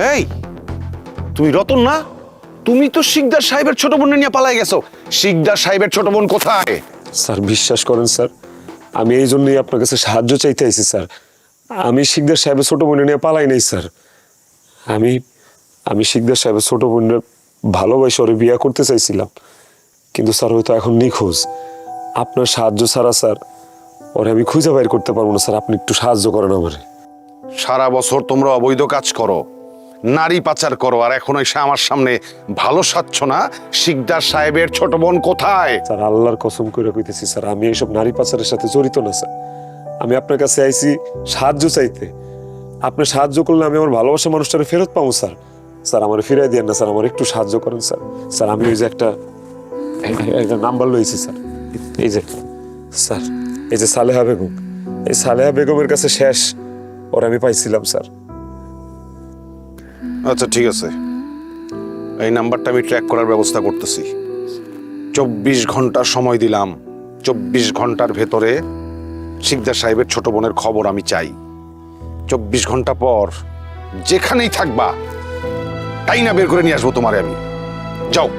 এই তুমি রতন না? তুমি তো শিকদার সাহেবের ছোট বোন নিয়ে পালাই গেছো। শিকদার সাহেবের ছোট বোন কোথায়? স্যার বিশ্বাস করেন স্যার, আমি এই জন্যই আপনার কাছে সাহায্য চাইতে আইছি স্যার। আমি শিকদার সাহেবের ছোট বোন নিয়ে পালাই নাই স্যার। আমি শিকদার সাহেবের ছোট বোনের ভালোবাসে ওরে বিয়ে করতে চাইছিলাম, কিন্তু স্যার হয়তো এখন নিখোঁজ। আপনার সাহায্য ছাড়া স্যার ওরে আমি খুঁজে বাইর করতে পারবো না স্যার। আপনি একটু সাহায্য করেন আমারে। সারা বছর তোমরা অবৈধ কাজ করো, নারী পাচার করো, আর এখন এসে আমার সামনে ভালো সাচ্ছ না? শিকদার সাহেবের ছোট বোন কোথায়? স্যার আল্লাহর কসম করে কইতেছি স্যার, আমি এইসব নারী পাচারের সাথে জড়িত না স্যার। আমি আপনার কাছে আইছি সাহায্য চাইতে। আপনি সাহায্য করলে আমি আমার ভালোবাসা মানুষটারে ফেরত পাবো স্যার। স্যার আমার ফিরাই দিয়ে না স্যার, আমার একটু সাহায্য করেন স্যার। স্যার আমি ওই যে একটা নাম্বার লইছি স্যার, এই যে স্যার, এই যে সালেহা বেগম, এই সালেহা বেগমের কাছে শেষ ওর আমি পাইছিলাম স্যার। আচ্ছা ঠিক আছে, এই নাম্বারটা আমি ট্র্যাক করার ব্যবস্থা করতেছি। 24 ঘন্টার সময় দিলাম, 24 ঘন্টার ভেতরে শিকদার সাহেবের ছোট বোনের খবর আমি চাই। 24 ঘন্টা পর যেখানেই থাকবা তাই না বের করে নিয়ে আসবো তোমারে আমি। যাও।